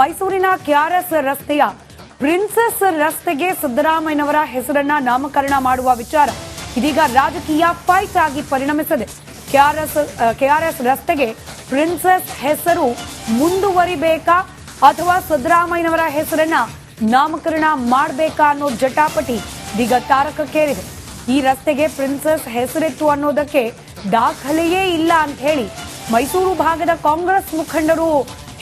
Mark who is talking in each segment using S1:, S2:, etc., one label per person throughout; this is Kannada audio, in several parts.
S1: ಮೈಸೂರಿನ ಕೆಆರ್ಎಸ್ ರಸ್ತೆಯ ಪ್ರಿನ್ಸೆಸ್ ರಸ್ತೆಗೆ ಸಿದ್ದರಾಮಯ್ಯನವರ ಹೆಸರನ್ನ ನಾಮಕರಣ ಮಾಡುವ ವಿಚಾರ ಇದೀಗ ರಾಜಕೀಯ ಫೈಟ್ ಆಗಿ ಪರಿಣಮಿಸಿದೆ. ಕೆಆರ್ಎಸ್ ರಸ್ತೆಗೆ ಪ್ರಿನ್ಸೆಸ್ ಹೆಸರು ಮುಂದುವರಿಬೇಕಾ ಅಥವಾ ಸಿದ್ದರಾಮಯ್ಯನವರ ಹೆಸರನ್ನ ನಾಮಕರಣ ಮಾಡಬೇಕಾ ಅನ್ನೋ ಜಟಾಪಟಿ ಇದೀಗ ತಾರಕಕ್ಕೇರಿದೆ. ಈ ರಸ್ತೆಗೆ ಪ್ರಿನ್ಸೆಸ್ ಹೆಸರಿತ್ತು ಅನ್ನೋದಕ್ಕೆ ದಾಖಲೆಯೇ ಇಲ್ಲ ಅಂತ ಹೇಳಿ ಮೈಸೂರು ಭಾಗದ ಕಾಂಗ್ರೆಸ್ ಮುಖಂಡರು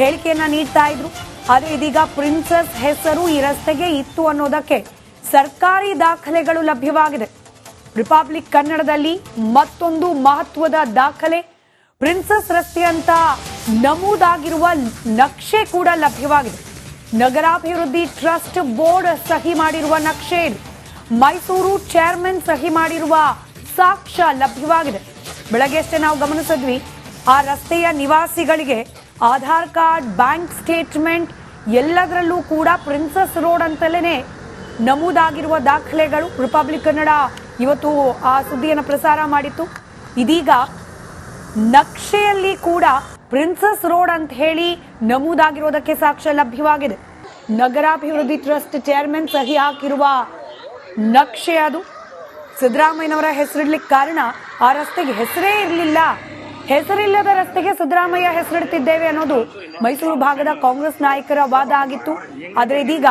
S1: ಹೇಳಿಕೆಯನ್ನ ನೀಡ್ತಾ ಇದ್ರು. ಆದರೆ ಇದೀಗ ಪ್ರಿನ್ಸೆಸ್ ಹೆಸರು ಈ ರಸ್ತೆಗೆ ಇತ್ತು ಅನ್ನೋದಕ್ಕೆ ಸರ್ಕಾರಿ ದಾಖಲೆಗಳು ಲಭ್ಯವಾಗಿದೆ. ರಿಪಬ್ಲಿಕ್ ಕನ್ನಡದಲ್ಲಿ ಮತ್ತೊಂದು ಮಹತ್ವದ ದಾಖಲೆ, ಪ್ರಿನ್ಸೆಸ್ ರಸ್ತೆ ಅಂತ ನಮೂದಾಗಿರುವ ನಕ್ಷೆ ಕೂಡ ಲಭ್ಯವಾಗಿದೆ. ನಗರಾಭಿವೃದ್ಧಿ ಟ್ರಸ್ಟ್ ಬೋರ್ಡ್ ಸಹಿ ಮಾಡಿರುವ ನಕ್ಷೆ ಇದು. ಮೈಸೂರು ಚೇರ್ಮನ್ ಸಹಿ ಮಾಡಿರುವ ಸಾಕ್ಷ್ಯ ಲಭ್ಯವಾಗಿದೆ. ಬೆಳಗ್ಗೆಷ್ಟೇ ನಾವು ಗಮನಿಸಿದ್ವಿ, ಆ ರಸ್ತೆಯ ನಿವಾಸಿಗಳಿಗೆ ಆಧಾರ್ ಕಾರ್ಡ್, ಬ್ಯಾಂಕ್ ಸ್ಟೇಟ್ಮೆಂಟ್ ಎಲ್ಲದರಲ್ಲೂ ಕೂಡ ಪ್ರಿನ್ಸೆಸ್ ರೋಡ್ ಅಂತಲೇ ನಮೂದಾಗಿರುವ ದಾಖಲೆಗಳು. ರಿಪಬ್ಲಿಕ್ ಕನ್ನಡ ಇವತ್ತು ಆ ಸುದ್ದಿಯನ್ನು ಪ್ರಸಾರ ಮಾಡಿತ್ತು. ಇದೀಗ ನಕ್ಷೆಯಲ್ಲಿ ಕೂಡ ಪ್ರಿನ್ಸೆಸ್ ರೋಡ್ ಅಂತ ಹೇಳಿ ನಮೂದಾಗಿರೋದಕ್ಕೆ ಸಾಕ್ಷ್ಯ ಲಭ್ಯವಾಗಿದೆ. ನಗರಾಭಿವೃದ್ಧಿ ಟ್ರಸ್ಟ್ ಚೇರ್ಮನ್ ಸಹಿ ಹಾಕಿರುವ ನಕ್ಷೆ ಅದು. ಸಿದ್ದರಾಮಯ್ಯನವರ ಹೆಸರಿಡ್ಲಿಕ್ಕೆ ಕಾರಣ ಆ ರಸ್ತೆಗೆ ಹೆಸರೇ ಇರಲಿಲ್ಲ. ಹೆಸರಿಲ್ಲದ ರಸ್ತೆಗೆ ಸಿದ್ದರಾಮಯ್ಯ ಹೆಸರಿಡ್ತಿದ್ದೇವೆ ಅನ್ನೋದು ಮೈಸೂರು ಭಾಗದ ಕಾಂಗ್ರೆಸ್ ನಾಯಕರ ವಾದ ಆಗಿತ್ತು. ಆದರೆ ಇದೀಗ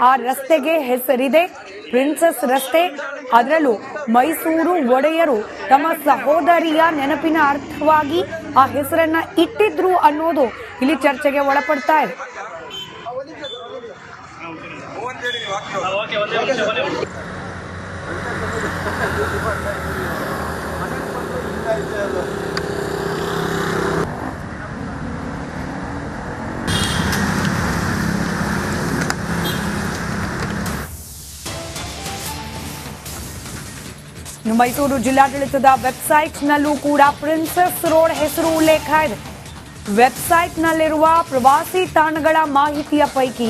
S1: ಆ ರಸ್ತೆಗೆ ಹೆಸರಿದೆ, ಪ್ರಿನ್ಸೆಸ್ ರಸ್ತೆ. ಅದರಲ್ಲೂ ಮೈಸೂರು ಒಡೆಯರು ತಮ್ಮ ಸಹೋದರಿಯ ನೆನಪಿನ ಅರ್ಥವಾಗಿ ಆ ಹೆಸರನ್ನ ಇಟ್ಟಿದ್ರು ಅನ್ನೋದು ಇಲ್ಲಿ ಚರ್ಚೆಗೆ ಒಳಪಡ್ತಾ ಇದೆ. ಮೈಸೂರು ಜಿಲ್ಲಾಡಳಿತದ ವೆಬ್ಸೈಟ್ನಲ್ಲೂ ಕೂಡ ಪ್ರಿನ್ಸೆಸ್ ರೋಡ್ ಹೆಸರು ಉಲ್ಲೇಖ ಇದೆ. ವೆಬ್ಸೈಟ್ನಲ್ಲಿರುವ ಪ್ರವಾಸಿ ತಾಣಗಳ ಮಾಹಿತಿಯ ಪೈಕಿ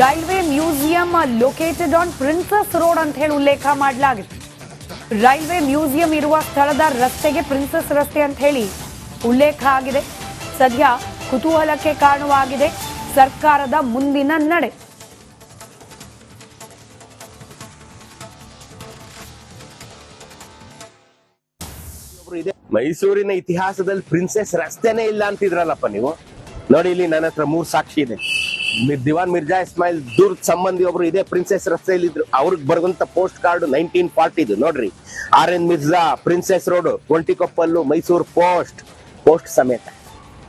S1: railway museum located on princess road ಅಂತ ಹೇಳಿ ಉಲ್ಲೇಖ ಮಾಡಲಾಗಿದೆ. ರೈಲ್ವೆ ಮ್ಯೂಸಿಯಂ ಇರುವ ಸ್ಥಳದ ರಸ್ತೆಗೆ ಪ್ರಿನ್ಸೆಸ್ ರಸ್ತೆ ಅಂತ ಹೇಳಿ ಉಲ್ಲೇಖ ಆಗಿದೆ. ಸದ್ಯ ಕುತೂಹಲಕ್ಕೆ ಕಾರಣವಾಗಿದೆ ಸರ್ಕಾರದ ಮುಂದಿನ ನಡೆ.
S2: ಮೈಸೂರಿನ ಇತಿಹಾಸದಲ್ಲಿ ಪ್ರಿನ್ಸೆಸ್ ರಸ್ತೆನೇ ಇಲ್ಲ ಅಂತಿದ್ರಲ್ಲಪ್ಪ ನೀವು. ನೋಡಿ, ಇಲ್ಲಿ ನನ್ನ ಹತ್ರ 3 ಸಾಕ್ಷಿ ಇದೆ. ದಿವಾನ್ ಮಿರ್ಜಾ ಇಸ್ಮಾಯಿಲ್ ದುರ್ಗ್ ಸಂಬಂಧಿ ಒಬ್ರು ಇದೆ ಪ್ರಿನ್ಸೆಸ್ ರಸ್ತೆಯಲ್ಲಿ ಇದ್ರು. ಅವ್ರಿಗೆ ಬರುವಂತ ಪೋಸ್ಟ್ ಕಾರ್ಡ್ 1940 ನೋಡ್ರಿ. RN Mirza princess road, Ontikoppal, Mysuru post ಸಮೇತ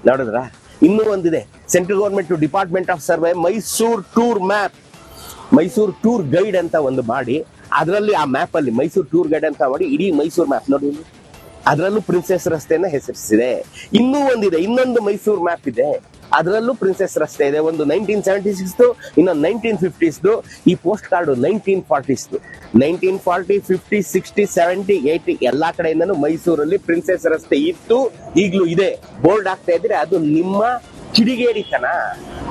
S2: ನೋಡಿದ್ರ. ಇನ್ನೂ ಒಂದಿದೆ, central government department of survey Mysuru tour map, Mysuru tour guide ಅಂತ ಒಂದು ಮಾಡಿ, ಅದರಲ್ಲಿ ಆ ಮ್ಯಾಪ್ ಅಲ್ಲಿ ಮೈಸೂರು ಟೂರ್ ಗೈಡ್ ಅಂತ ಮಾಡಿ ಇಡೀ ಮೈಸೂರು ಮ್ಯಾಪ್ ನೋಡಿ, ಅದರಲ್ಲೂ ಪ್ರಿನ್ಸೆಸ್ ರಸ್ತೆಯನ್ನ ಹೆಸರಿಸಿದೆ. ಇನ್ನೂ ಒಂದಿದೆ, ಇನ್ನೊಂದು ಮೈಸೂರು ಮ್ಯಾಪ್ ಇದೆ, ಅದರಲ್ಲೂ ಪ್ರಿನ್ಸೆಸ್ ರಸ್ತೆ ಇದೆ. ಒಂದು 1976 ಇನ್ನೊಂದು 1950s. ಈ ಪೋಸ್ಟ್ ಕಾರ್ಡ್ 1940s. 1940, 50, 60, 70, 80 ಎಲ್ಲಾ ಕಡೆಯಿಂದನೂ ಮೈಸೂರಲ್ಲಿ ಪ್ರಿನ್ಸೆಸ್ ರಸ್ತೆ ಇತ್ತು, ಈಗ್ಲೂ ಇದೆ. ಬೋರ್ಡ್ ಆಗ್ತಾ ಇದ್ರೆ ಅದು ನಿಮ್ಮ ಕಿಡಿಗೇಡಿತನ,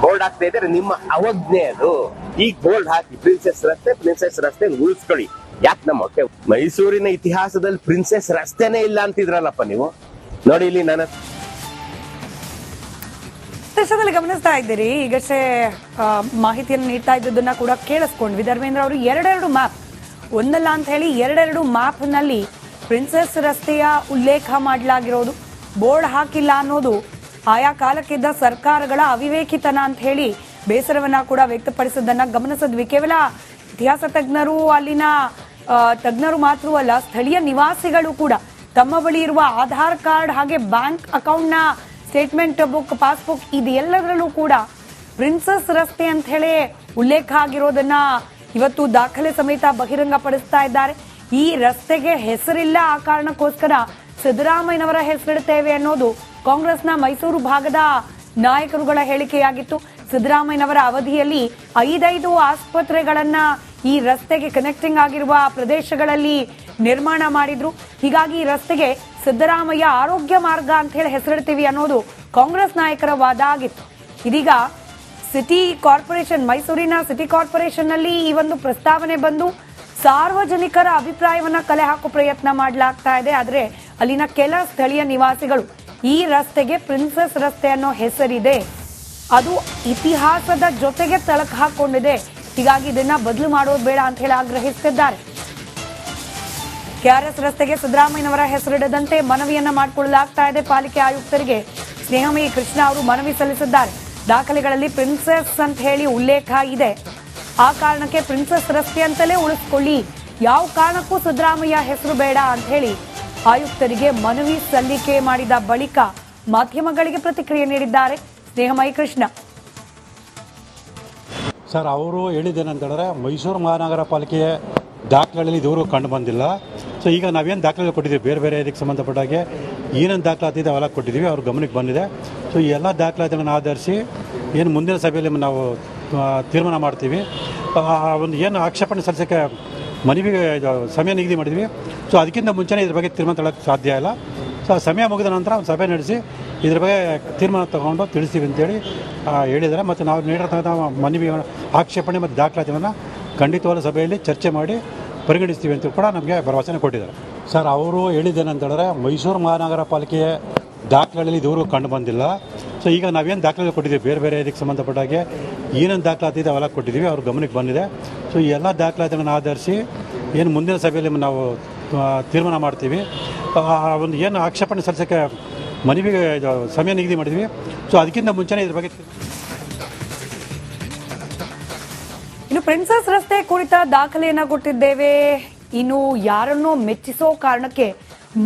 S2: ಬೋರ್ಡ್ ಆಗ್ತಾ ಇದ್ರೆ ನಿಮ್ಮ ಅವಜ್ಞೆ. ಅದು ಈಗ ಬೋರ್ಡ್ ಹಾಕಿ ಪ್ರಿನ್ಸೆಸ್ ರಸ್ತೆ ಉಳಿಸ್ಕೊಳ್ಳಿ. ಯಾಕೆ ನಮ್ಮ ಹೊಟ್ಟೆ? ಮೈಸೂರಿನ ಇತಿಹಾಸದಲ್ಲಿ ಪ್ರಿನ್ಸೆಸ್ ರಸ್ತೆನೇ ಇಲ್ಲ ಅಂತಿದ್ರಲ್ಲಪ್ಪ ನೀವು. ನೋಡಿ, ಇಲ್ಲಿ ನನ್ನ
S1: ದೇಶದಲ್ಲಿ ಗಮನಿಸ್ತಾ ಇದ್ದೀರಿ. ಈಗಷ್ಟೇ ಮಾಹಿತಿಯನ್ನು ನೀಡ್ತಾ ಇದ್ದದನ್ನ ಕೂಡ ಕೇಳಿಸ್ಕೊಂಡ್ವಿ. ಧರ್ಮೇಂದ್ರ ಅವರು ಎರಡೆರಡು ಮ್ಯಾಪ್, ಒಂದಲ್ಲ ಅಂತ ಹೇಳಿ ಎರಡೆರಡು ಮ್ಯಾಪ್ ನಲ್ಲಿ ಪ್ರಿನ್ಸೆಸ್ ರಸ್ತೆಯ ಉಲ್ಲೇಖ ಮಾಡಲಾಗಿರೋದು, ಬೋರ್ಡ್ ಹಾಕಿಲ್ಲ ಅನ್ನೋದು ಆಯಾ ಕಾಲಕ್ಕಿದ್ದ ಸರ್ಕಾರಗಳ ಅವಿವೇಕಿತನ ಅಂತ ಹೇಳಿ ಬೇಸರವನ್ನ ಕೂಡ ವ್ಯಕ್ತಪಡಿಸಿದ್ದನ್ನ ಗಮನಿಸಿದ್ವಿ. ಕೇವಲ ಇತಿಹಾಸ ತಜ್ಞರು, ಅಲ್ಲಿನ ತಜ್ಞರು ಮಾತ್ರವಲ್ಲ, ಸ್ಥಳೀಯ ನಿವಾಸಿಗಳು ಕೂಡ ತಮ್ಮ ಬಳಿ ಇರುವ ಆಧಾರ್ ಕಾರ್ಡ್ ಹಾಗೆ ಬ್ಯಾಂಕ್ ಅಕೌಂಟ್ ನ ಸ್ಟೇಟ್ಮೆಂಟ್ ಬುಕ್, ಪಾಸ್ಬುಕ್ ಇದೆಲ್ಲದರಲ್ಲೂ ಕೂಡ ಪ್ರಿನ್ಸೆಸ್ ರಸ್ತೆ ಅಂತ ಹೇಳಿ ಉಲ್ಲೇಖ ಆಗಿರೋದನ್ನ ಇವತ್ತು ದಾಖಲೆ ಸಮೇತ ಬಹಿರಂಗ ಪಡಿಸ್ತಾ ಇದ್ದಾರೆ. ಈ ರಸ್ತೆಗೆ ಹೆಸರಿಲ್ಲ, ಆ ಕಾರಣಕ್ಕೋಸ್ಕರ ಸಿದ್ದರಾಮಯ್ಯನವರ ಹೆಸರಿಡ್ತೇವೆ ಅನ್ನೋದು ಕಾಂಗ್ರೆಸ್ನ ಮೈಸೂರು ಭಾಗದ ನಾಯಕರುಗಳ ಹೇಳಿಕೆಯಾಗಿತ್ತು. ಸಿದ್ದರಾಮಯ್ಯನವರ ಅವಧಿಯಲ್ಲಿ 5 ಆಸ್ಪತ್ರೆಗಳನ್ನ ಈ ರಸ್ತೆಗೆ ಕನೆಕ್ಟಿಂಗ್ ಆಗಿರುವ ಪ್ರದೇಶಗಳಲ್ಲಿ ನಿರ್ಮಾಣ ಮಾಡಿದ್ರು. ಹೀಗಾಗಿ ಈ ರಸ್ತೆಗೆ ಸಿದ್ದರಾಮಯ್ಯ ಆರೋಗ್ಯ ಮಾರ್ಗ ಅಂತ ಹೇಳಿ ಹೆಸರಿಡ್ತೀವಿ ಅನ್ನೋದು ಕಾಂಗ್ರೆಸ್ ನಾಯಕರ ವಾದ ಆಗಿತ್ತು. ಇದೀಗ ಸಿಟಿ ಕಾರ್ಪೊರೇಷನ್, ಮೈಸೂರಿನ ಸಿಟಿ ಕಾರ್ಪೊರೇಷನ್ ನಲ್ಲಿ ಈ ಒಂದು ಪ್ರಸ್ತಾವನೆ ಬಂದು ಸಾರ್ವಜನಿಕರ ಅಭಿಪ್ರಾಯವನ್ನ ಕಲೆ ಹಾಕೋ ಪ್ರಯತ್ನ ಮಾಡಲಾಗ್ತಾ ಇದೆ. ಆದ್ರೆ ಅಲ್ಲಿನ ಕೆಲ ಸ್ಥಳೀಯ ನಿವಾಸಿಗಳು ಈ ರಸ್ತೆಗೆ ಪ್ರಿನ್ಸೆಸ್ ರಸ್ತೆ ಅನ್ನೋ ಹೆಸರಿದೆ, ಅದು ಇತಿಹಾಸದ ಜೊತೆಗೆ ತಳಕು ಹಾಕೊಂಡಿದೆ. ಹೀಗಾಗಿ ಇದನ್ನ ಬದಲು ಮಾಡೋದು ಬೇಡ ಅಂತ ಹೇಳಿ ಆಗ್ರಹಿಸುತ್ತಿದ್ದಾರೆ. ಕೆಆರ್ಎಸ್ ರಸ್ತೆಗೆ ಸಿದ್ದರಾಮಯ್ಯನವರ ಹೆಸರಿಡದಂತೆ ಮನವಿಯನ್ನ ಮಾಡಿಕೊಳ್ಳಲಾಗ್ತಾ ಇದೆ. ಪಾಲಿಕೆ ಆಯುಕ್ತರಿಗೆ ಸ್ನೇಹಮಯಿ ಕೃಷ್ಣ ಅವರು ಮನವಿ ಸಲ್ಲಿಸಿದ್ದಾರೆ. ದಾಖಲೆಗಳಲ್ಲಿ ಪ್ರಿನ್ಸೆಸ್ ಅಂತ ಹೇಳಿ ಉಲ್ಲೇಖ ಇದೆ. ಆ ಕಾರಣಕ್ಕೆ ಪ್ರಿನ್ಸೆಸ್ ರಸ್ತೆ ಅಂತಲೇ ಉಳಿಸ್ಕೊಳ್ಳಿ, ಯಾವ ಕಾರಣಕ್ಕೂ ಸಿದ್ದರಾಮಯ್ಯ ಹೆಸರು ಬೇಡ ಅಂತ ಹೇಳಿ ಆಯುಕ್ತರಿಗೆ ಮನವಿ ಸಲ್ಲಿಕೆ ಮಾಡಿದ ಬಳಿಕ ಮಾಧ್ಯಮಗಳಿಗೆ ಪ್ರತಿಕ್ರಿಯೆ ನೀಡಿದ್ದಾರೆ ಸ್ನೇಹಮಯಿ ಕೃಷ್ಣ.
S3: ಸರ್, ಅವರು ಹೇಳಿದ್ದೇನೆಂತಂದರೆ ಮೈಸೂರು ಮಹಾನಗರ ಪಾಲಿಕೆಯ ದಾಖಲೆಗಳಲ್ಲಿ ಇದುವರೆಗೂ ಕಂಡು ಬಂದಿಲ್ಲ. ಸೊ ಈಗ ನಾವೇನು ದಾಖಲೆ ಕೊಟ್ಟಿದ್ದೀವಿ, ಬೇರೆ ಬೇರೆ ಇದಕ್ಕೆ ಸಂಬಂಧಪಟ್ಟಾಗೆ ಏನೇನು ದಾಖಲಾತಿದೆ ಅವೆಲ್ಲ ಕೊಟ್ಟಿದ್ದೀವಿ, ಅವ್ರ ಗಮನಕ್ಕೆ ಬಂದಿದೆ. ಸೊ ಈ ಎಲ್ಲ ದಾಖಲಾತಿಗಳನ್ನು ಆಧರಿಸಿ ಏನು ಮುಂದಿನ ಸಭೆಯಲ್ಲಿ ನಾವು ತೀರ್ಮಾನ ಮಾಡ್ತೀವಿ. ಒಂದು ಏನು ಆಕ್ಷೇಪಣೆ ಸಲ್ಲಿಸೋಕ್ಕೆ ಮನವಿಗೆ ಸಮಯ ನಿಗದಿ ಮಾಡಿದ್ವಿ. ಸೊ ಅದಕ್ಕಿಂತ ಮುಂಚೆನೇ ಇದ್ರ ಬಗ್ಗೆ ತೀರ್ಮಾನ ತಗೊಳ್ಳೋಕ್ಕೆ ಸಾಧ್ಯ ಇಲ್ಲ. ಸೊ ಆ ಸಮಯ ಮುಗಿದ ನಂತರ ಒಂದು ಸಭೆ ನಡೆಸಿ ಇದ್ರ ಬಗ್ಗೆ ತೀರ್ಮಾನ ತಗೊಂಡು ತಿಳಿಸ್ತೀವಿ ಅಂತೇಳಿ ಹೇಳಿದ್ದಾರೆ. ಮತ್ತು ನಾವು ನೀಡಿರ್ತಕ್ಕಂಥ ಮನವಿ ಆಕ್ಷೇಪಣೆ ಮತ್ತು ದಾಖಲಾತಿಯನ್ನು ಖಂಡಿತವಾದ ಸಭೆಯಲ್ಲಿ ಚರ್ಚೆ ಮಾಡಿ ಪರಿಗಣಿಸ್ತೀವಿ ಅಂತ ಕೂಡ ನಮಗೆ ಭರವಸೆ ಕೊಟ್ಟಿದ್ದಾರೆ. ಸರ್, ಅವರು ಹೇಳಿದ್ದೇನೆಂತಂದರೆ ಮೈಸೂರು ಮಹಾನಗರ ಪಾಲಿಕೆಯ ದಾಖಲೆಗಳಲ್ಲಿ ಇದುವರೆಗೂ ಕಂಡು ಬಂದಿಲ್ಲ. ಸೊ ಈಗ ನಾವೇನು ದಾಖಲೆ ಕೊಟ್ಟಿದ್ದೀವಿ, ಬೇರೆ ಬೇರೆ ಇದಕ್ಕೆ ಸಂಬಂಧಪಟ್ಟಾಗೆ ಏನೇನು ದಾಖಲಾತಿದೆ ಅವೆಲ್ಲ ಕೊಟ್ಟಿದ್ದೀವಿ, ಅವ್ರ ಗಮನಕ್ಕೆ ಬಂದಿದೆ. ಸೊ ಈ ಎಲ್ಲ ದಾಖಲಾತಿಗಳನ್ನು ಆಧರಿಸಿ ಏನು ಮುಂದಿನ ಸಭೆಯಲ್ಲಿ ನಾವು ತೀರ್ಮಾನ ಮಾಡ್ತೀವಿ. ಒಂದು ಏನು ಆಕ್ಷೇಪಣೆ ಸಲ್ಲಿಸೋಕ್ಕೆ ಮನವಿಗೆ ಸಮಯ ನಿಗದಿ ಮಾಡಿದ್ವಿ. ಸೊ ಅದಕ್ಕಿಂತ ಮುಂಚೆನೇ ಇದ್ರ ಬಗ್ಗೆ
S1: ಇನ್ನು ಪ್ರಿನ್ಸೆಸ್ ರಸ್ತೆ ಕುರಿತ ದಾಖಲೆಯನ್ನ ಕೊಟ್ಟಿದ್ದೇವೆ. ಇನ್ನು ಯಾರನ್ನೋ ಮೆಚ್ಚಿಸೋ ಕಾರಣಕ್ಕೆ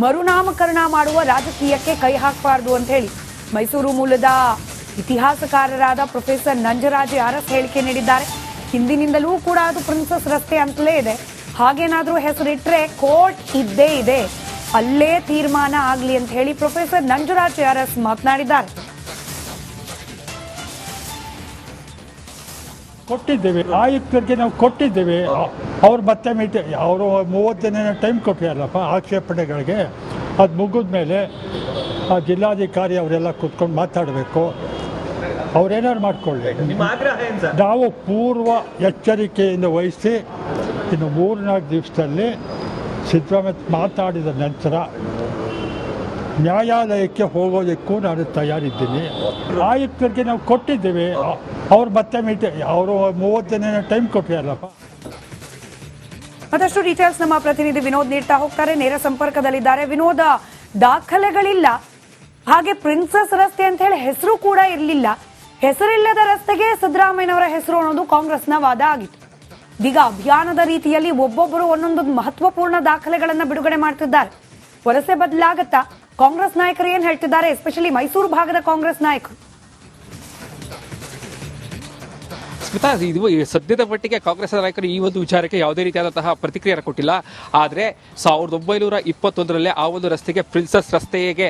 S1: ಮರುನಾಮಕರಣ ಮಾಡುವ ರಾಜಕೀಯಕ್ಕೆ ಕೈ ಹಾಕಬಾರದು ಅಂತ ಹೇಳಿ ಮೈಸೂರು ಮೂಲದ ಇತಿಹಾಸಕಾರರಾದ ಪ್ರೊಫೆಸರ್ ನಂಜರಾಜ್ ಅರಸ್ ಹೇಳಿಕೆ ನೀಡಿದ್ದಾರೆ. ಹಿಂದಿನಿಂದಲೂ ಕೂಡ ಅದು ಪ್ರಿನ್ಸೆಸ್ ರಸ್ತೆ ಅಂತಲೇ ಇದೆ. ಹಾಗೇನಾದ್ರೂ ಹೆಸರಿಟ್ರೆ ಕೋರ್ಟ್ ಇದ್ದೇ ಇದೆ, ಅಲ್ಲೇ ತೀರ್ಮಾನ ಆಗಲಿ ಅಂತ ಹೇಳಿ ಪ್ರೊಫೆಸರ್ ನಂಜರಾಜ್ ಅರಸ್ ಮಾತನಾಡಿದ್ದಾರೆ.
S4: ಕೊಟ್ಟಿದ್ದೇವೆ, ಆಯುಕ್ತರಿಗೆ ನಾವು ಕೊಟ್ಟಿದ್ದೇವೆ. ಅವ್ರು ಮತ್ತೆ ಅವರು 30 ದಿನ ಟೈಮ್ ಕೊಟ್ಟಿರಲ್ಲಪ್ಪ ಆಕ್ಷೇಪಣೆಗಳಿಗೆ. ಅದು ಮುಗಿದ ಮೇಲೆ ಆ ಜಿಲ್ಲಾಧಿಕಾರಿ ಅವರೆಲ್ಲ ಕೂತ್ಕೊಂಡು ಮಾತಾಡಬೇಕು. ಅವ್ರೇನಾದ್ರು ಮಾಡ್ಕೊಳ್ಳಿ. ನಾವು ಪೂರ್ವ ಎಚ್ಚರಿಕೆಯಿಂದ ವಹಿಸಿ ಇನ್ನು 3-4 ದಿವಸದಲ್ಲಿ ಸಿದ್ದರಾಮಯ್ಯ ಮಾತಾಡಿದ ನಂತರ ನ್ಯಾಯಾಲಯಕ್ಕೆ ಹೋಗೋದಕ್ಕೂ ನಾನು ತಯಾರಿದ್ದೀನಿ. ಆಯುಕ್ತರಿಗೆ ನಾವು ಕೊಟ್ಟಿದ್ದೇವೆ. ಅವ್ರು ಮತ್ತೆ ಅವರು 30 ದಿನ ಟೈಮ್ ಕೊಟ್ಟಿರಲ್ಲಪ್ಪ.
S1: ಮತ್ತಷ್ಟು ಡೀಟೇಲ್ಸ್ ನಮ್ಮ ಪ್ರತಿನಿಧಿ ವಿನೋದ್ ನೀಡ್ತಾ ಹೋಗ್ತಾರೆ. ನೇರ ಸಂಪರ್ಕದಲ್ಲಿದ್ದಾರೆ. ವಿನೋದ, ದಾಖಲೆಗಳಿಲ್ಲ, ಹಾಗೆ ಪ್ರಿನ್ಸೆಸ್ ರಸ್ತೆ ಅಂತ ಹೇಳಿ ಹೆಸರು ಕೂಡ ಇರಲಿಲ್ಲ. ಹೆಸರಿಲ್ಲದ ರಸ್ತೆಗೆ ಸಿದ್ದರಾಮಯ್ಯನವರ ಹೆಸರು ಅನ್ನೋದು ಕಾಂಗ್ರೆಸ್ನ ವಾದ ಆಗಿತ್ತು. ಇದೀಗ ಅಭಿಯಾನದ ರೀತಿಯಲ್ಲಿ ಒಬ್ಬೊಬ್ಬರು ಒಂದೊಂದು ಮಹತ್ವಪೂರ್ಣ ದಾಖಲೆಗಳನ್ನ ಬಿಡುಗಡೆ ಮಾಡ್ತಿದ್ದಾರೆ. ವರಸೆ ಬದಲಾಗತ್ತಾ? ಕಾಂಗ್ರೆಸ್ ನಾಯಕರು ಏನ್ ಹೇಳ್ತಿದ್ದಾರೆ, ಎಸ್ಪೆಷಲಿ ಮೈಸೂರು ಭಾಗದ ಕಾಂಗ್ರೆಸ್ ನಾಯಕರು?
S5: ಸ್ಮಿತಾ, ಇದು ಸದ್ಯದ ಮಟ್ಟಿಗೆ ಕಾಂಗ್ರೆಸ್ ನಾಯಕರು ಈ ಒಂದು ವಿಚಾರಕ್ಕೆ ಯಾವುದೇ ರೀತಿಯಾದಂತಹ ಪ್ರತಿಕ್ರಿಯೆ ಕೊಟ್ಟಿಲ್ಲ. ಆದರೆ 1921ರಲ್ಲಿ ಆ ಒಂದು ರಸ್ತೆಗೆ ಪ್ರಿನ್ಸೆಸ್ ರಸ್ತೆಗೆ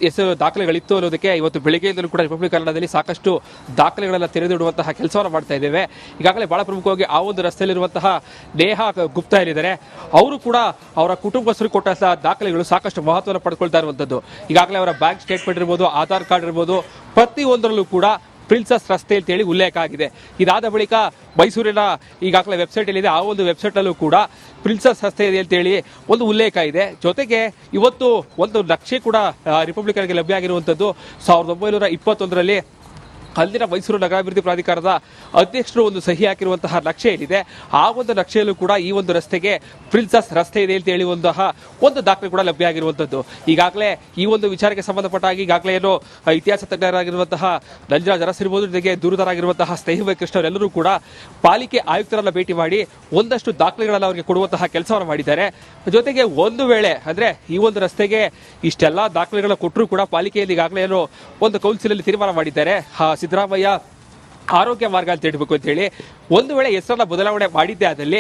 S5: ಹೆಸರು ದಾಖಲೆಗಳಿತ್ತು ಅನ್ನೋದಕ್ಕೆ ಇವತ್ತು ಬೆಳಗ್ಗೆಯಿಂದಲೂ ಕೂಡ ರಿಪಬ್ಲಿಕ್ ಕನ್ನಡದಲ್ಲಿ ಸಾಕಷ್ಟು ದಾಖಲೆಗಳನ್ನು ತೆರೆದಿಡುವಂತಹ ಕೆಲಸವನ್ನು ಮಾಡ್ತಾ ಇದ್ದೇವೆ. ಈಗಾಗಲೇ ಬಹಳ ಪ್ರಮುಖವಾಗಿ ಆ ಒಂದು ರಸ್ತೆಯಲ್ಲಿರುವಂತಹ ನೇಹಾ ಗುಪ್ತಾ ಏನಿದ್ದಾರೆ, ಅವರು ಕೂಡ ಅವರ ಕುಟುಂಬಸ್ಥರು ಕೊಟ್ಟಂತಹ ದಾಖಲೆಗಳು ಸಾಕಷ್ಟು ಮಹತ್ವವನ್ನು ಪಡ್ಕೊಳ್ತಾ ಇರುವಂತದ್ದು. ಈಗಾಗಲೇ ಅವರ ಬ್ಯಾಂಕ್ ಸ್ಟೇಟ್ಮೆಂಟ್ ಇರ್ಬೋದು, ಆಧಾರ್ ಕಾರ್ಡ್ ಇರ್ಬೋದು, ಪ್ರತಿಯೊಂದರಲ್ಲೂ ಕೂಡ ಪ್ರಿನ್ಸೆಸ್ ರಸ್ತೆ ಅಂತೇಳಿ ಉಲ್ಲೇಖ ಆಗಿದೆ. ಇದಾದ ಬಳಿಕ ಮೈಸೂರಿನ ಈಗಾಗಲೇ ವೆಬ್ಸೈಟ್ ಏನಿದೆ, ಆ ಒಂದು ವೆಬ್ಸೈಟ್ ಅಲ್ಲೂ ಕೂಡ ಪ್ರಿನ್ಸೆಸ್ ರಸ್ತೆ ಇದೆ ಅಂತೇಳಿ ಒಂದು ಉಲ್ಲೇಖ ಇದೆ. ಜೊತೆಗೆ ಇವತ್ತು ಒಂದು ನಕ್ಷೆ ಕೂಡ ರಿಪಬ್ಲಿಕನ್ಗೆ ಲಭ್ಯ ಆಗಿರುವಂತದ್ದು. 1921ರಲ್ಲಿ ಅಲ್ಲಿನ ಮೈಸೂರು ನಗರಾಭಿವೃದ್ಧಿ ಪ್ರಾಧಿಕಾರದ ಅಧ್ಯಕ್ಷರು ಒಂದು ಸಹಿ ಹಾಕಿರುವಂತಹ ನಕ್ಷೆ ಏನಿದೆ, ಆ ಒಂದು ನಕ್ಷೆಯಲ್ಲೂ ಕೂಡ ಈ ಒಂದು ರಸ್ತೆಗೆ ಪ್ರಿನ್ಸೆಸ್ ರಸ್ತೆ ಇದೆ ಅಂತ ಹೇಳುವಂತಹ ಒಂದು ದಾಖಲೆ ಕೂಡ ಲಭ್ಯ ಆಗಿರುವಂತದ್ದು. ಈಗಾಗಲೇ ಈ ಒಂದು ವಿಚಾರಕ್ಕೆ ಸಂಬಂಧಪಟ್ಟಾಗಿ ಈಗಾಗಲೇ ಏನು ಇತಿಹಾಸ ತಜ್ಞರಾಗಿರುವಂತಹ ನಂಜರಾಜ್ ಅರಸ್ ಇರ್ಬೋದು, ಜೊತೆಗೆ ದೂರದರಾಗಿರುವಂತಹ ಸ್ನೇಹಮಯಿ ಕೃಷ್ಣ ಅವರೆಲ್ಲರೂ ಕೂಡ ಪಾಲಿಕೆ ಆಯುಕ್ತರನ್ನ ಭೇಟಿ ಮಾಡಿ ಒಂದಷ್ಟು ದಾಖಲೆಗಳನ್ನು ಅವರಿಗೆ ಕೊಡುವಂತಹ ಕೆಲಸವನ್ನು ಮಾಡಿದ್ದಾರೆ. ಜೊತೆಗೆ ಒಂದು ವೇಳೆ ಅಂದ್ರೆ ಈ ಒಂದು ರಸ್ತೆಗೆ ಇಷ್ಟೆಲ್ಲ ದಾಖಲೆಗಳನ್ನು ಕೊಟ್ಟರೂ ಕೂಡ ಪಾಲಿಕೆಯಲ್ಲಿ ಈಗಾಗಲೇ ಏನು ಒಂದು ಕೌನ್ಸಿಲ್ ಅಲ್ಲಿ ತೀರ್ಮಾನ ಮಾಡಿದ್ದಾರೆ, ಸಿದ್ದರಾಮಯ್ಯ ಆರೋಗ್ಯ ಮಾರ್ಗ ಅಂತ ಹೇಳಬೇಕು ಅಂತ ಹೇಳಿ. ಒಂದು ವೇಳೆ ಹೆಸರನ್ನ ಬದಲಾವಣೆ ಮಾಡಿದ್ದೇ ಆದಲ್ಲಿ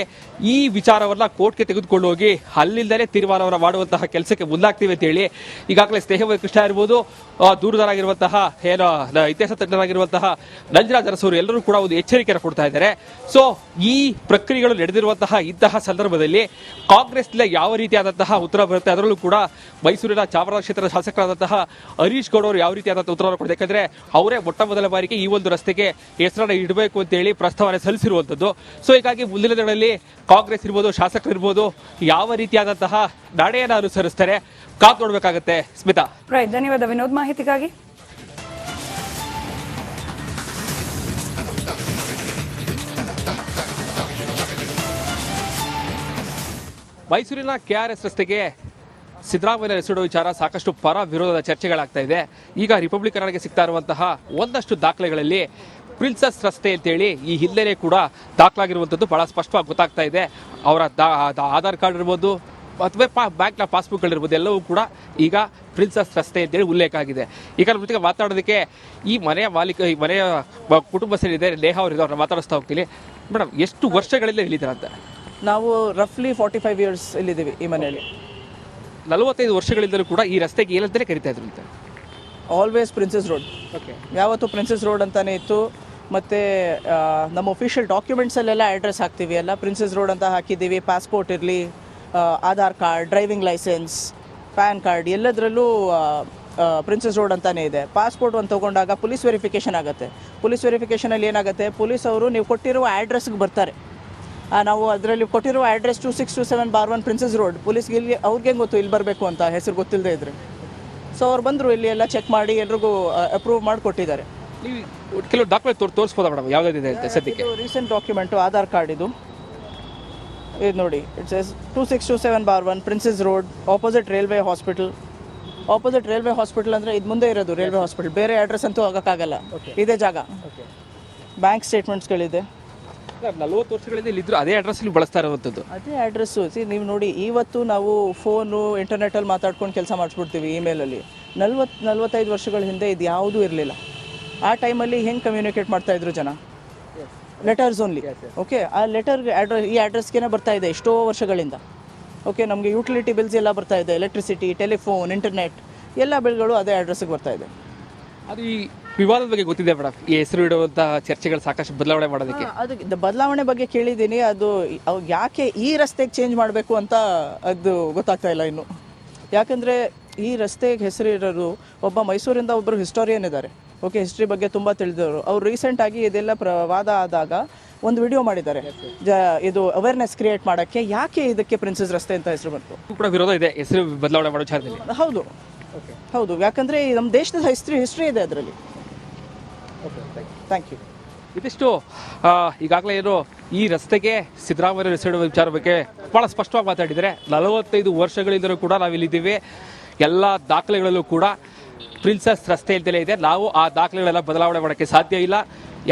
S5: ಈ ವಿಚಾರವನ್ನ ಕೋರ್ಟ್ಗೆ ತೆಗೆದುಕೊಂಡು ಹೋಗಿ ಅಲ್ಲಿಂದಲೇ ತೀರ್ಮಾನವನ್ನು ಮಾಡುವಂತಹ ಕೆಲಸಕ್ಕೆ ಮುಂದಾಗ್ತೀವಿ ಅಂತ ಹೇಳಿ ಈಗಾಗಲೇ ಸ್ನೇಹಮಯಿ ಕೃಷ್ಣ ಇರ್ಬೋದು, ದೂರದರಾಗಿರುವಂತಹ ಏನೋ ಇತಿಹಾಸ ತಜ್ಞರಾಗಿರುವಂತಹ ನಂಜರಾಜ್ ಅರಸ್ ಅವರು ಎಲ್ಲರೂ ಕೂಡ ಒಂದು ಎಚ್ಚರಿಕೆಯನ್ನು ಕೊಡ್ತಾ ಇದ್ದಾರೆ. ಸೊ ಈ ಪ್ರಕ್ರಿಯೆಗಳು ನಡೆದಿರುವಂತಹ ಇಂತಹ ಸಂದರ್ಭದಲ್ಲಿ ಕಾಂಗ್ರೆಸ್ನ ಯಾವ ರೀತಿಯಾದಂತಹ ಉತ್ತರ ಬರುತ್ತೆ, ಅದರಲ್ಲೂ ಕೂಡ ಮೈಸೂರಿನ ಚಾಮರಾಜ ಕ್ಷೇತ್ರದ ಶಾಸಕರಾದಂತಹ ಹರೀಶ್ ಗೌಡ ಅವರು ಯಾವ ರೀತಿಯಾದಂತಹ ಉತ್ತರವನ್ನು ಕೊಡಬೇಕು, ಯಾಕಂದ್ರೆ ಅವರೇ ಮೊಟ್ಟ ಮೊದಲ ಬಾರಿಗೆ ಈ ಒಂದು ರಸ್ತೆಗೆ ಹೆಸರನ್ನ ಇಡಬೇಕು ಅಂತ ಹೇಳಿ ಪ್ರಸ್ತಾವನೆ ಸಲ್ಲಿಸಿರುವಂತದ್ದು. ಸೊ ಹೀಗಾಗಿ ಮುಂದಿನ ದಿನಗಳಲ್ಲಿ ಕಾಂಗ್ರೆಸ್ ಇರ್ಬೋದು, ಶಾಸಕರು ಇರ್ಬೋದು, ಯಾವ ರೀತಿಯಾದಂತಹ ನಡೆಯನ್ನು ಅನುಸರಿಸ್ತಾರೆ ಕಾದು ನೋಡ್ಬೇಕಾಗತ್ತೆ. ಸ್ಮಿತಾ,
S1: ಧನ್ಯವಾದ ವಿನೋದ್ ಮಾಹಿತಿಗಾಗಿ.
S5: ಮೈಸೂರಿನ KRS ರಸ್ತೆಗೆ ಸಿದ್ದರಾಮಯ್ಯ ಹೆಸರಿಡುವ ವಿಚಾರ ಸಾಕಷ್ಟು ಪರ ವಿರೋಧದ ಚರ್ಚೆಗಳಾಗ್ತಾ ಇದೆ. ಈಗ ರಿಪಬ್ಲಿಕನ್ಗೆ ಸಿಗ್ತಾ ಇರುವಂತಹ ಒಂದಷ್ಟು ದಾಖಲೆಗಳಲ್ಲಿ ಪ್ರಿನ್ಸಸ್ ರಸ್ತೆ ಅಂತೇಳಿ ಈ ಹಿನ್ನೆಲೆ ಕೂಡ ದಾಖಲಾಗಿರುವಂಥದ್ದು ಬಹಳ ಸ್ಪಷ್ಟವಾಗಿ ಗೊತ್ತಾಗ್ತಾ ಇದೆ. ಅವರ ಆಧಾರ್ ಕಾರ್ಡ್ ಇರ್ಬೋದು ಅಥವಾ ಬ್ಯಾಂಕ್ನ ಪಾಸ್ಬುಕ್ಗಳಿರ್ಬೋದು ಎಲ್ಲವೂ ಕೂಡ ಈಗ ಪ್ರಿನ್ಸಸ್ ರಸ್ತೆ ಅಂತೇಳಿ ಉಲ್ಲೇಖ ಆಗಿದೆ. ಈಗ ನಮ್ಮ ಜೊತೆಗೆ ಮಾತಾಡೋದಕ್ಕೆ ಈ ಮನೆಯ ಮಾಲೀಕ, ಈ ಮನೆಯ ಕುಟುಂಬಸ್ಥರಿದೆ ನೇಹಾ ಅವರಿದೆ, ಅವ್ರನ್ನ ಮಾತಾಡಿಸ್ತಾ ಹೋಗ್ತೀನಿ. ಮೇಡಮ್, ಎಷ್ಟು ವರ್ಷಗಳಿಂದ ಇಲ್ಲಿದ್ದೀರಂತ?
S6: ನಾವು ರಫ್ಲಿ 45 ಇಯರ್ಸ್ ಇಲ್ಲಿದ್ದೀವಿ ಈ ಮನೆಯಲ್ಲಿ.
S5: 45 ವರ್ಷಗಳಿಂದಲೂ ಕೂಡ ಈ ರಸ್ತೆಗೆ ಏನಂತಾನೆ ಕರಿತಾ ಇದ್ರು ಅಂತ?
S6: Always princess road.
S5: ಓಕೆ.
S6: ಯಾವತ್ತೂ ಪ್ರಿನ್ಸಸ್ ರೋಡ್ ಅಂತಾನೆ ಇತ್ತು. ಮತ್ತು ನಮ್ಮ ಒಫಿಷಿಯಲ್ ಡಾಕ್ಯುಮೆಂಟ್ಸಲ್ಲೆಲ್ಲ ಅಡ್ರೆಸ್ ಹಾಕ್ತೀವಿ, ಎಲ್ಲ ಪ್ರಿನ್ಸಸ್ ರೋಡ್ ಅಂತ ಹಾಕಿದ್ದೀವಿ. ಪಾಸ್ಪೋರ್ಟ್ ಇರಲಿ, Aadhaar card, driving licence, PAN card ಎಲ್ಲದರಲ್ಲೂ ಪ್ರಿನ್ಸಸ್ ರೋಡ್ ಅಂತಾನೆ ಇದೆ. ಪಾಸ್ಪೋರ್ಟ್ ಒಂದು ತೊಗೊಂಡಾಗ ಪೊಲೀಸ್ ವೆರಿಫಿಕೇಷನ್ ಆಗುತ್ತೆ. ಪೊಲೀಸ್ ವೆರಿಫಿಕೇಷನಲ್ಲಿ ಏನಾಗುತ್ತೆ, ಪೊಲೀಸ್ ಅವರು ನೀವು ಕೊಟ್ಟಿರುವ ಅಡ್ರೆಸ್ಗೆ ಬರ್ತಾರೆ. ನಾವು ಅದರಲ್ಲಿ ಕೊಟ್ಟಿರುವ ಅಡ್ರೆಸ್ 2627/1 ಪ್ರಿನ್ಸಸ್ ರೋಡ್. ಪೊಲೀಸ್ಗೆ ಇಲ್ಲಿ ಅವ್ರಿಗೆ ಗೊತ್ತು ಇಲ್ಲಿ ಬರಬೇಕು ಅಂತ, ಹೆಸರು ಗೊತ್ತಿಲ್ಲದೆ ಇದ್ರೆ. ಸೊ ಅವ್ರು ಬಂದರು, ಇಲ್ಲಿ ಎಲ್ಲ ಚೆಕ್ ಮಾಡಿ ಎಲ್ರಿಗೂ ಅಪ್ರೂವ್ ಮಾಡಿಕೊಟ್ಟಿದ್ದಾರೆ.
S5: ನೀವು ಕೆಲವು ಡಾಕ್ಯುಮೆಂಟ್ ತೋರಿಸ್ಬೋದಾ ಮೇಡಮ್, ಯಾವುದಿದೆ ಅಂತ ಸದ್ಯಕ್ಕೆ?
S6: ರೀಸೆಂಟ್ ಡಾಕ್ಯುಮೆಂಟು ಆಧಾರ್ ಕಾರ್ಡ್ ಇದು ನೋಡಿ. It's 2627/1 princess road, opposite railway hospital. Opposite railway hospital ಅಂದರೆ ಇದು ಮುಂದೆ ಇರೋದು ರೈಲ್ವೆ ಹಾಸ್ಪಿಟಲ್. ಬೇರೆ ಅಡ್ರೆಸ್ ಅಂತೂ ಆಗೋಕ್ಕಾಗಲ್ಲ, ಇದೇ ಜಾಗ. ಬ್ಯಾಂಕ್ ಸ್ಟೇಟ್ಮೆಂಟ್ಸ್ಗಳಿದೆ.
S5: 40 ವರ್ಷಗಳಿಂದ ಇಲ್ಲಿದ್ರು ಅದೇ ಅಡ್ರೆಸ್ ಬಳಸ್ತಾ ಇರುವಂಥದ್ದು.
S6: ಅದೇ ಅಡ್ರೆಸ್ಸು. ನೀವು ನೋಡಿ, ಇವತ್ತು ನಾವು ಫೋನು ಇಂಟರ್ನೆಟಲ್ಲಿ ಮಾತಾಡ್ಕೊಂಡು ಕೆಲಸ ಮಾಡಿಸ್ಬಿಡ್ತೀವಿ, ಇಮೇಲಲ್ಲಿ. 45 ವರ್ಷಗಳ ಹಿಂದೆ ಇದು ಯಾವುದೂ ಇರಲಿಲ್ಲ. ಆ ಟೈಮಲ್ಲಿ ಹೆಂಗೆ ಕಮ್ಯುನಿಕೇಟ್ ಮಾಡ್ತಾಯಿದ್ರು ಜನ? Letters only. ಓಕೆ, ಆ ಲೆಟರ್ಗೆ ಈ ಅಡ್ರೆಸ್ಗೆ ಬರ್ತಾ ಇದೆ ಎಷ್ಟೋ ವರ್ಷಗಳಿಂದ. ಓಕೆ, ನಮಗೆ ಯುಟಿಲಿಟಿ ಬಿಲ್ಸ್ ಎಲ್ಲ ಬರ್ತಾ ಇದೆ, ಎಲೆಕ್ಟ್ರಿಸಿಟಿ, ಟೆಲಿಫೋನ್, ಇಂಟರ್ನೆಟ್ ಎಲ್ಲ ಬಿಲ್ಗಳು ಅದೇ ಅಡ್ರೆಸ್ಗೆ ಬರ್ತಾ ಇದೆ.
S5: ಅದು ಈ ವಿವಾದದ ಬಗ್ಗೆ ಗೊತ್ತಿದೆ ಮೇಡಮ್, ಈ ಹೆಸರು ಇಡುವಂಥ ಚರ್ಚೆಗಳು ಸಾಕಷ್ಟು ಬದಲಾವಣೆ ಮಾಡೋದಕ್ಕೆ.
S6: ಅದು ಬದಲಾವಣೆ ಬಗ್ಗೆ ಕೇಳಿದ್ದೀನಿ. ಅದು ಯಾಕೆ ಈ ರಸ್ತೆಗೆ ಚೇಂಜ್ ಮಾಡಬೇಕು ಅಂತ ಅದು ಗೊತ್ತಾಗ್ತಾ ಇಲ್ಲ ಇನ್ನು. ಯಾಕಂದರೆ ಈ ರಸ್ತೆಗೆ ಹೆಸರು ಇರೋರು ಒಬ್ಬ ಮೈಸೂರಿಂದ ಒಬ್ಬರು ಹಿಸ್ಟೋರಿಯನ್ ಇದ್ದಾರೆ. ಓಕೆ, ಹಿಸ್ಟ್ರಿ ಬಗ್ಗೆ ತುಂಬ ತಿಳಿದವರು. ಅವ್ರು ರೀಸೆಂಟಾಗಿ ಇದೆಲ್ಲ ವಾದ ಆದಾಗ ಒಂದು ವಿಡಿಯೋ ಮಾಡಿದ್ದಾರೆ, ಇದು ಅವೇರ್ನೆಸ್ ಕ್ರಿಯೇಟ್ ಮಾಡೋಕ್ಕೆ. ಯಾಕೆ ಇದಕ್ಕೆ ಪ್ರಿನ್ಸಸ್ ರಸ್ತೆ ಅಂತ ಹೆಸರು ಬಂತು
S5: ಕೂಡ ವಿರೋಧ ಇದೆ ಹೆಸರು ಬದಲಾವಣೆ ಮಾಡೋ ವಿಚಾರದಲ್ಲಿ.
S6: ಹೌದು ಹೌದು, ಯಾಕಂದರೆ ನಮ್ಮ ದೇಶದ ಹಿಸ್ಟ್ರಿ ಇದೆ ಅದರಲ್ಲಿ. Thank you.
S5: ಇದಿಷ್ಟು ಈಗಾಗಲೇ ಏನು ಈ ರಸ್ತೆಗೆ ಸಿದ್ದರಾಮಯ್ಯ ಹೆಸರಿಡುವ ವಿಚಾರ ಬಗ್ಗೆ ಭಾಳ ಸ್ಪಷ್ಟವಾಗಿ ಮಾತಾಡಿದರೆ. 45 ವರ್ಷಗಳಿಂದಲೂ ಕೂಡ ನಾವಿಲ್ಲಿದ್ದೀವಿ. ಎಲ್ಲ ದಾಖಲೆಗಳಲ್ಲೂ ಕೂಡ ಪ್ರಿನ್ಸಸ್ ರಸ್ತೆ ಅಂತಲೇ ಇದೆ. ನಾವು ಆ ದಾಖಲೆಗಳೆಲ್ಲ ಬದಲಾವಣೆ ಮಾಡೋಕ್ಕೆ ಸಾಧ್ಯ ಇಲ್ಲ.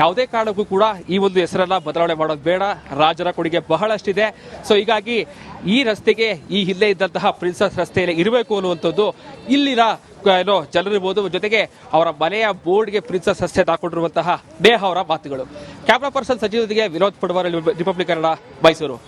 S5: ಯಾವುದೇ ಕಾರಣಕ್ಕೂ ಕೂಡ ಈ ಒಂದು ಹೆಸರನ್ನ ಬದಲಾವಣೆ ಮಾಡೋದು ಬೇಡ. ರಾಜರ ಕೊಡುಗೆ ಬಹಳಷ್ಟಿದೆ. ಸೊ ಹೀಗಾಗಿ ಈ ರಸ್ತೆಗೆ ಈ ಹಿಂದೆ ಇದ್ದಂತಹ ಪ್ರಿನ್ಸಸ್ ರಸ್ತೆಯಲ್ಲಿ ಇರಬೇಕು ಅನ್ನುವಂಥದ್ದು ಇಲ್ಲಿನ ಏನೋ ಜನರಿರ್ಬೋದು, ಜೊತೆಗೆ ಅವರ ಮನೆಯ ಬೋರ್ಡ್ಗೆ ಪ್ರಿನ್ಸಸ್ ರಸ್ತೆ ಹಾಕೊಂಡಿರುವಂತಹ ನೇಹಾ ಅವರ ಮಾತುಗಳು. ಕ್ಯಾಮ್ರಾ ಪರ್ಸನ್ ಸಚಿವರಿಗೆ ವಿನೋದ್ ಪಡ್ವಾರ್, ರಿಪಬ್ಲಿಕ್ ಕನ್ನಡ, ಮೈಸೂರು.